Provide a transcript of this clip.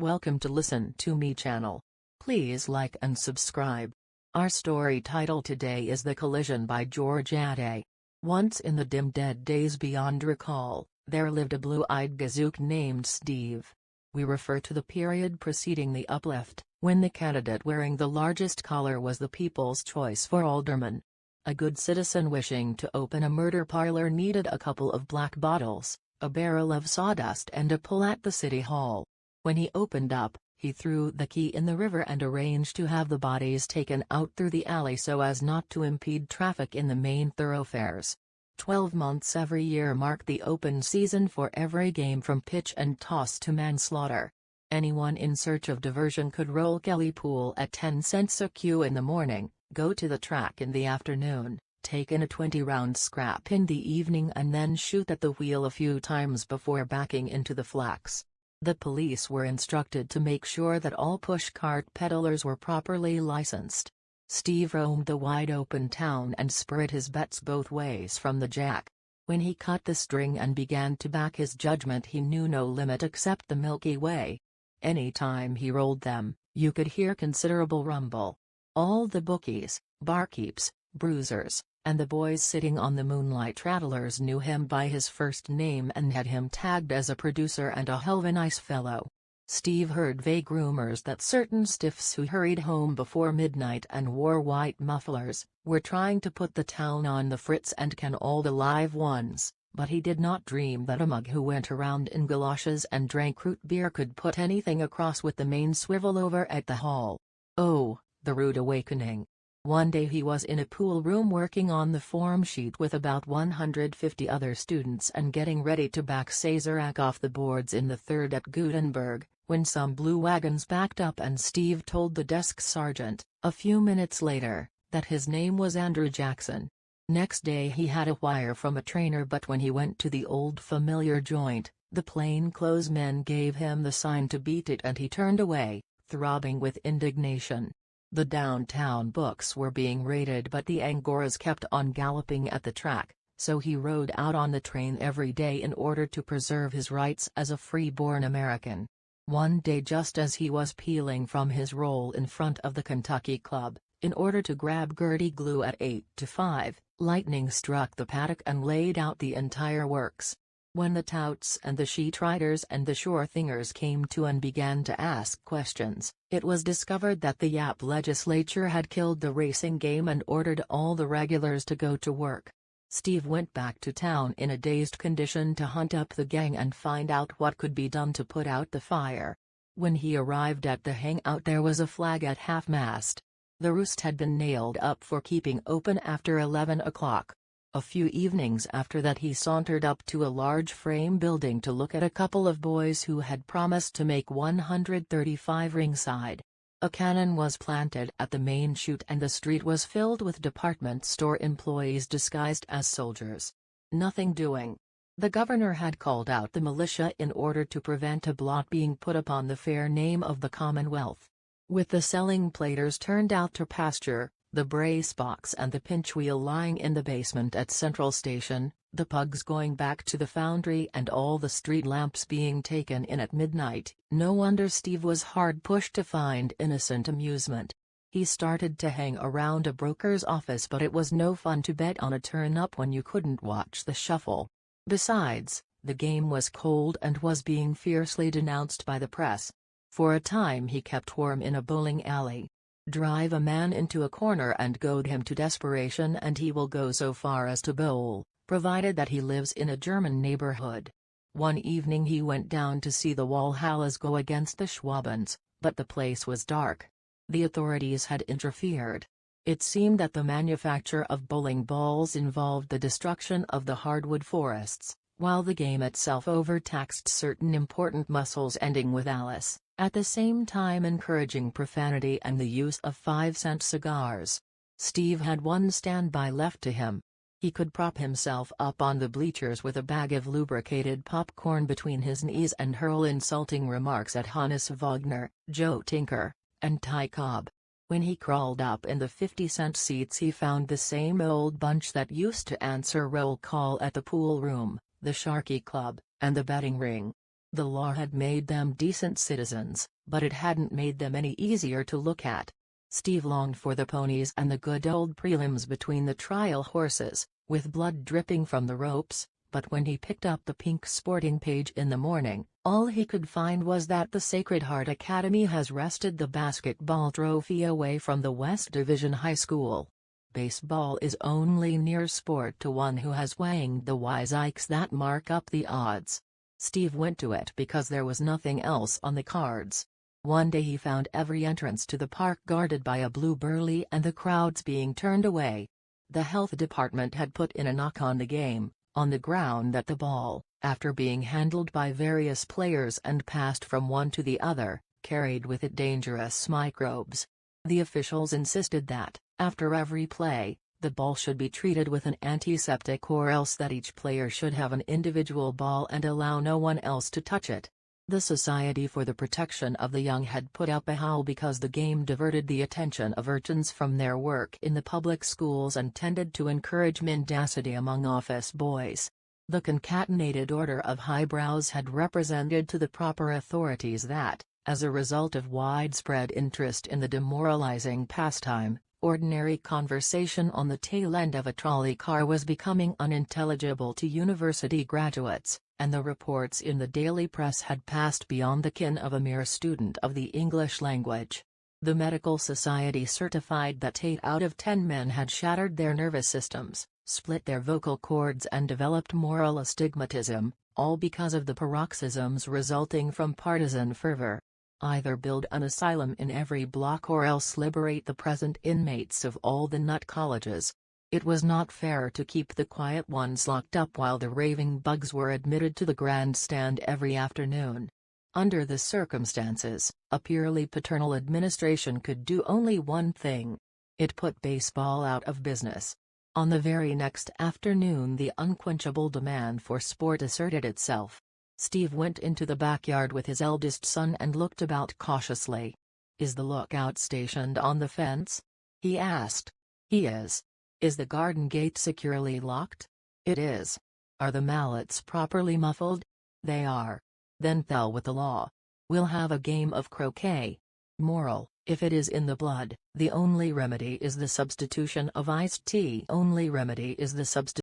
Welcome to Listen to Me channel. Please like and subscribe. Our story title today is The Collision by George Ade. Once in the dim dead days beyond recall, there lived a blue-eyed gazook named Steve. We refer to the period preceding the uplift, when the candidate wearing the largest collar was the people's choice for alderman. A good citizen wishing to open a murder parlor needed a couple of black bottles, a barrel of sawdust and a pull at the city hall. When he opened up, he threw the key in the river and arranged to have the bodies taken out through the alley so as not to impede traffic in the main thoroughfares. 12 months every year mark the open season for every game from pitch and toss to manslaughter. Anyone in search of diversion could roll Kelly pool at 10 cents a cue in the morning, go to the track in the afternoon, take in a 20-round scrap in the evening and then shoot at the wheel a few times before backing into the flats. The police were instructed to make sure that all pushcart peddlers were properly licensed. Steve roamed the wide-open town and spread his bets both ways from the jack. When he cut the string and began to back his judgment, he knew no limit except the Milky Way. Any time he rolled them, you could hear considerable rumble. All the bookies, barkeeps, bruisers, and the boys sitting on the moonlight travelers knew him by his first name and had him tagged as a producer and a hell of a nice fellow. Steve heard vague rumors that certain stiffs who hurried home before midnight and wore white mufflers were trying to put the town on the fritz and can all the live ones, but he did not dream that a mug who went around in galoshes and drank root beer could put anything across with the main swivel over at the hall. Oh, the rude awakening. One day he was in a pool room working on the form sheet with about 150 other students and getting ready to back Sazerac off the boards in the third at Gutenberg, when some blue wagons backed up and Steve told the desk sergeant, a few minutes later, that his name was Andrew Jackson. Next day he had a wire from a trainer, but when he went to the old familiar joint, the plainclothesmen gave him the sign to beat it and he turned away, throbbing with indignation. The downtown books were being raided but the Angoras kept on galloping at the track, so he rode out on the train every day in order to preserve his rights as a free-born American. One day just as he was peeling from his roll in front of the Kentucky Club, in order to grab Gertie glue at 8 to 5, lightning struck the paddock and laid out the entire works. When the touts and the sheet riders and the sure thingers came to and began to ask questions, it was discovered that the Yap legislature had killed the racing game and ordered all the regulars to go to work. Steve went back to town in a dazed condition to hunt up the gang and find out what could be done to put out the fire. When he arrived at the hangout, there was a flag at half-mast. The roost had been nailed up for keeping open after 11 o'clock. A few evenings after that he sauntered up to a large frame building to look at a couple of boys who had promised to make 135 ringside. A cannon was planted at the main chute and the street was filled with department store employees disguised as soldiers. Nothing doing. The governor had called out the militia in order to prevent a blot being put upon the fair name of the Commonwealth. With the selling platers turned out to pasture, the brace box and the pinch wheel lying in the basement at Central Station, the pugs going back to the foundry and all the street lamps being taken in at midnight, no wonder Steve was hard pushed to find innocent amusement. He started to hang around a broker's office, but it was no fun to bet on a turn-up when you couldn't watch the shuffle. Besides, the game was cold and was being fiercely denounced by the press. For a time he kept warm in a bowling alley. Drive a man into a corner and goad him to desperation and he will go so far as to bowl, provided that he lives in a German neighborhood. One evening he went down to see the Walhallas go against the Schwabens, but the place was dark. The authorities had interfered. It seemed that the manufacture of bowling balls involved the destruction of the hardwood forests, while the game itself overtaxed certain important muscles, ending with Alice, at the same time encouraging profanity and the use of 5-cent cigars. Steve had one standby left to him. He could prop himself up on the bleachers with a bag of lubricated popcorn between his knees and hurl insulting remarks at Hannes Wagner, Joe Tinker, and Ty Cobb. When he crawled up in the 50-cent seats he found the same old bunch that used to answer roll call at the pool room, the Sharky Club, and the betting ring. The law had made them decent citizens, but it hadn't made them any easier to look at. Steve longed for the ponies and the good old prelims between the trial horses, with blood dripping from the ropes, but when he picked up the pink sporting page in the morning, all he could find was that the Sacred Heart Academy has wrested the basketball trophy away from the West Division High School. Baseball is only near sport to one who has wanged the wiseikes that mark up the odds. Steve went to it because there was nothing else on the cards. One day he found every entrance to the park guarded by a blue burly and the crowds being turned away. The health department had put in a knock on the game, on the ground that the ball, after being handled by various players and passed from one to the other, carried with it dangerous microbes. The officials insisted that, after every play, the ball should be treated with an antiseptic or else that each player should have an individual ball and allow no one else to touch it. The Society for the Protection of the Young had put up a howl because the game diverted the attention of urchins from their work in the public schools and tended to encourage mendacity among office boys. The concatenated order of highbrows had represented to the proper authorities that, as a result of widespread interest in the demoralizing pastime, ordinary conversation on the tail end of a trolley car was becoming unintelligible to university graduates, and the reports in the daily press had passed beyond the ken of a mere student of the English language. The medical society certified that 8 out of 10 men had shattered their nervous systems, split their vocal cords and developed moral astigmatism, all because of the paroxysms resulting from partisan fervor. Either build an asylum in every block or else liberate the present inmates of all the nut colleges. It was not fair to keep the quiet ones locked up while the raving bugs were admitted to the grandstand every afternoon. Under the circumstances, a purely paternal administration could do only one thing. It put baseball out of business. On the very next afternoon the unquenchable demand for sport asserted itself. Steve went into the backyard with his eldest son and looked about cautiously. "Is the lookout stationed on the fence?" he asked. "He is." "Is the garden gate securely locked?" "It is." "Are the mallets properly muffled?" "They are." "Then fell with the law. We'll have a game of croquet." Moral: if it is in the blood, the only remedy is the substitution of iced tea. Only remedy is the substitution